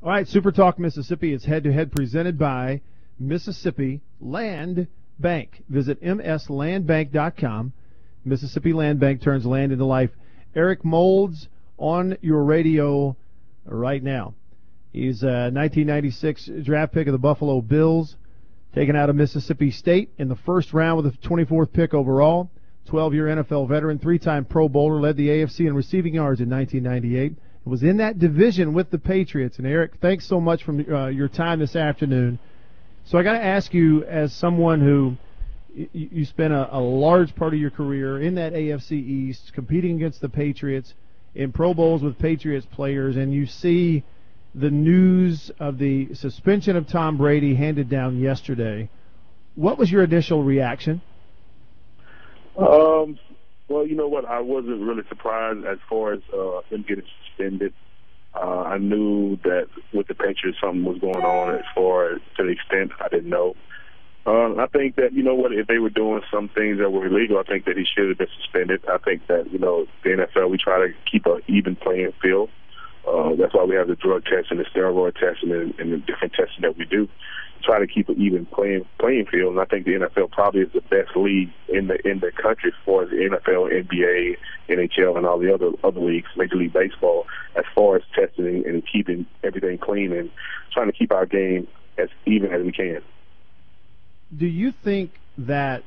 All right, Super Talk Mississippi is head-to-head presented by Mississippi Land Bank. Visit mslandbank.com. Mississippi Land Bank turns land into life. Eric Moulds on your radio right now. He's a 1996 draft pick of the Buffalo Bills, taken out of Mississippi State in the first round with the 24th pick overall. 12-year NFL veteran, three-time Pro Bowler, led the AFC in receiving yards in 1998. Was in that division with the Patriots. And, Eric, thanks so much for your time this afternoon. So I got to ask you, as someone who you spent a large part of your career in that AFC East, competing against the Patriots, in Pro Bowls with Patriots players, and you see the news of the suspension of Tom Brady handed down yesterday, what was your initial reaction? Well, you know what? I wasn't really surprised as far as him getting suspended. I knew that with the Patriots something was going on as far as to the extent I didn't know. I think that, you know what, if they were doing some things that were illegal, I think that he should have been suspended. I think that, you know, the NFL, we try to keep an even playing field. That's why we have the drug testing, the steroid testing, and the different testing that we do. Try to keep an even playing field, and I think the NFL probably is the best league in the country as far as the NFL, NBA, NHL, and all the other leagues, Major League Baseball, as far as testing and keeping everything clean and trying to keep our game as even as we can. Do you think that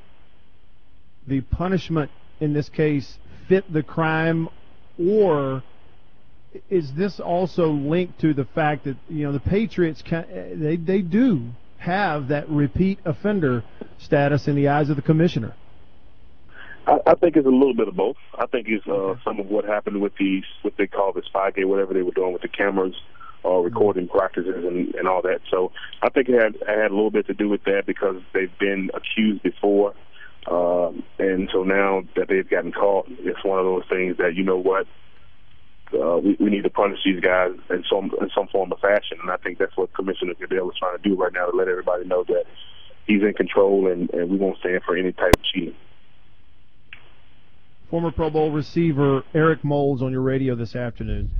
the punishment in this case fit the crime, or is this also linked to the fact that, you know, the Patriots they do have that repeat offender status in the eyes of the commissioner? I think it's a little bit of both. I think it's some of what happened with what they call the Spygate, whatever they were doing with the cameras, recording practices and all that. So I think it had a little bit to do with that because they've been accused before, and so now that they've gotten caught, it's one of those things that, you know what, we need to punish these guys in some form of fashion, and I think that's what Commissioner Goodell is trying to do right now, to let everybody know that he's in control and we won't stand for any type of cheating. Former Pro Bowl receiver Eric Moulds on your radio this afternoon.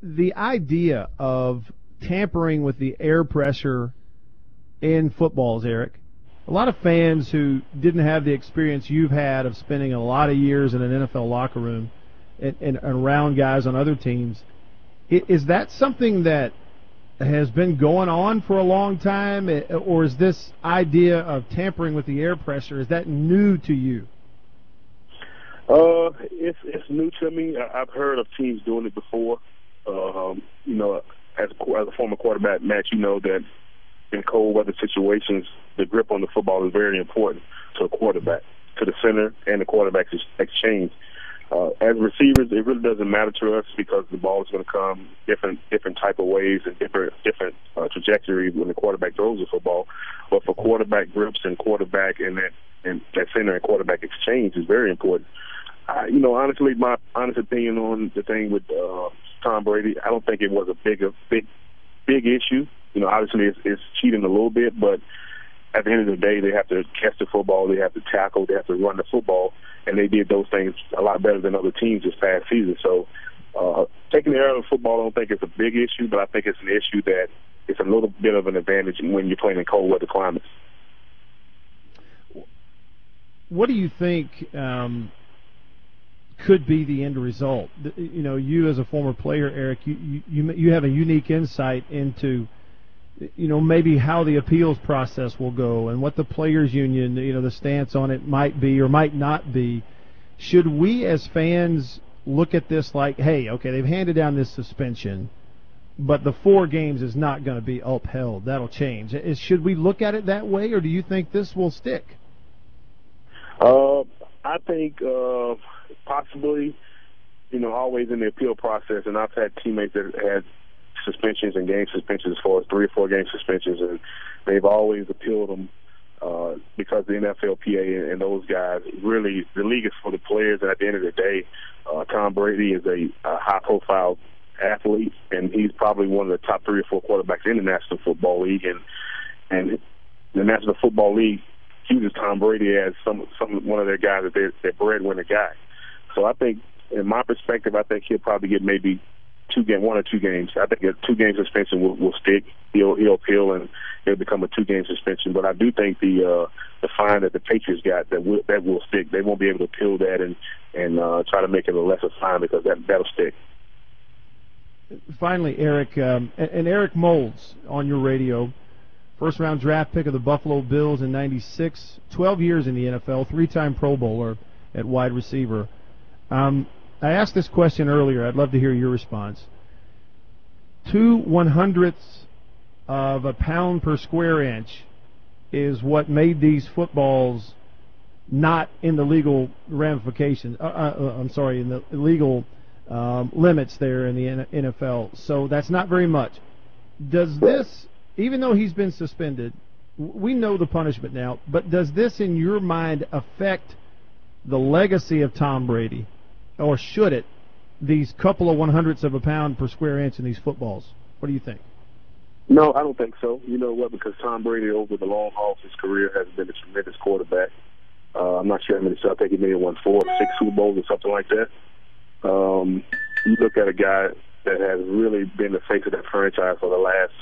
The idea of tampering with the air pressure in footballs, Eric, a lot of fans who didn't have the experience you've had of spending a lot of years in an NFL locker room and around guys on other teams, is that something that has been going on for a long time, or is this idea of tampering with the air pressure, is that new to you? It's new to me. I've heard of teams doing it before. You know, as a former quarterback, Matt, you know that in cold weather situations, the grip on the football is very important to a quarterback, to the center and the quarterback's exchange. As receivers, it really doesn't matter to us because the ball is going to come different type of ways and different trajectory when the quarterback throws the football. But for quarterback grips and quarterback and that center and quarterback exchange is very important. You know, honestly, my honest opinion on the thing with Tom Brady, I don't think it was a big issue. You know, obviously it's cheating a little bit, but at the end of the day, they have to catch the football, they have to tackle, they have to run the football, and they did those things a lot better than other teams this past season. So taking the air out of football, I don't think it's a big issue, but I think it's an issue that it's a little bit of an advantage when you're playing in cold weather climates. What do you think could be the end result? You know, you as a former player, Eric, you have a unique insight into, you know, maybe how the appeals process will go and what the players union, you know, the stance on it might be or might not be. Should we as fans look at this like, hey, okay, they've handed down this suspension, but the 4 games is not going to be upheld. That'll change. Should we look at it that way, or do you think this will stick? I think possibly, you know, always in the appeal process, and I've had teammates that had suspensions and game suspensions as far as 3 or 4 game suspensions, and they've always appealed them because the NFLPA and those guys, really, the league is for the players, and at the end of the day, Tom Brady is a high-profile athlete, and he's probably one of the top 3 or 4 quarterbacks in the National Football League, and the National Football League uses Tom Brady as one of their guys, that they're breadwinner guy. So I think, in my perspective, I think he'll probably get maybe one or two games. I think a 2-game suspension will stick. He'll appeal and it'll become a 2-game suspension. But I do think the fine that the Patriots got that will stick. They won't be able to appeal that and try to make it a lesser fine because that'll stick. Finally, Eric, and Eric Moulds on your radio, first-round draft pick of the Buffalo Bills in '96, 12 years in the NFL, 3-time Pro Bowler at wide receiver. I asked this question earlier. I'd love to hear your response. 2/100ths of a pound per square inch is what made these footballs not in the legal ramifications. In the legal limits there in the NFL. So that's not very much. Does this, even though he's been suspended, we know the punishment now, but does this in your mind affect the legacy of Tom Brady, or should it, these couple of 100ths of a pound per square inch in these footballs? What do you think? No, I don't think so. You know what? Because Tom Brady, over the long haul of his career, has been a tremendous quarterback. I'm not sure how many. I think he may have won 4 or 6 Super Bowls or something like that. You look at a guy that has really been the face of that franchise for the last,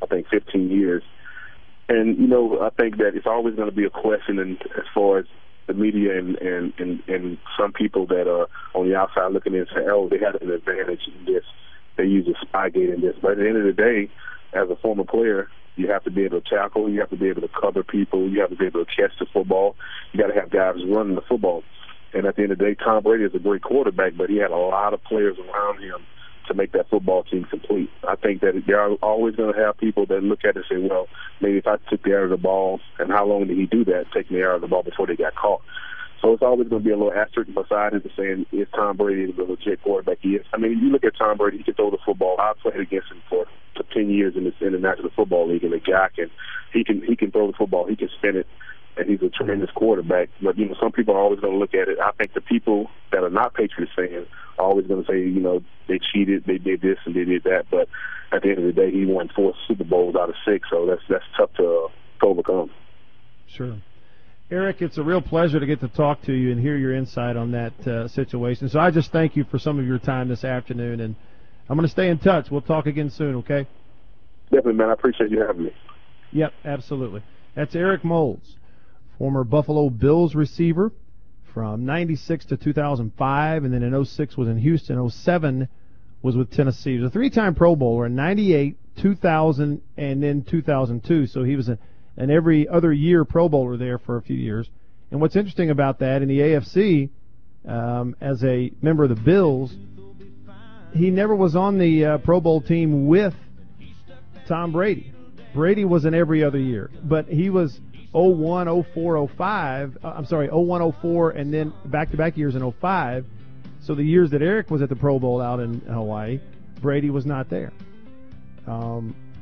I think, 15 years. And, you know, I think that it's always going to be a question as far as the media and some people that are on the outside looking in and say, oh, they had an advantage in this. They use a Spygate in this. But at the end of the day, as a former player, you have to be able to tackle. You have to be able to cover people. You have to be able to catch the football. You got to have guys running the football. And at the end of the day, Tom Brady is a great quarterback, but he had a lot of players around him to make that football team complete. I think that there are always going to have people that look at it and say, well, maybe if I took the air of the ball, and how long did he do that, taking the air of the ball before they got caught? So it's always going to be a little asterisk beside it, saying, is Tom Brady the legit quarterback he is? I mean, you look at Tom Brady, he can throw the football. I played against him for 10 years in the National Football League, and the guy he can throw the football, he can spin it, and he's a tremendous quarterback. But, you know, some people are always going to look at it. I think the people that are not Patriots fans are always going to say, you know, they cheated, they did this and they did that. But at the end of the day, he won 4 Super Bowls out of 6, so that's tough to overcome. Sure. Eric, it's a real pleasure to get to talk to you and hear your insight on that situation. So I just thank you for some of your time this afternoon, and I'm going to stay in touch. We'll talk again soon, okay? Definitely, man. I appreciate you having me. Yep, absolutely. That's Eric Moulds, former Buffalo Bills receiver from 96 to 2005, and then in 06 was in Houston. 07 was with Tennessee. He was a 3-time Pro Bowler in 98, 2000, and then 2002. So he was an every other year Pro Bowler there for a few years. And what's interesting about that, in the AFC, as a member of the Bills, he never was on the Pro Bowl team with Tom Brady. Brady was in every other year, but he was 01, 04, 05. I'm sorry, 01, 04, and then back-to-back years in 05. So the years that Eric was at the Pro Bowl out in Hawaii, Brady was not there.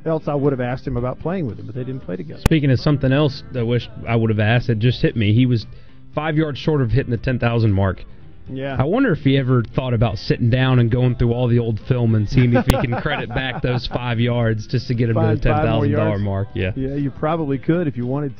Else I would have asked him about playing with him, but they didn't play together. Speaking of something else I wish I would have asked, it just hit me. He was 5 yards short of hitting the 10,000 mark. Yeah. I wonder if he ever thought about sitting down and going through all the old film and seeing if he can credit back those 5 yards just to get him to the $10,000 mark. Yeah, you probably could if you wanted to.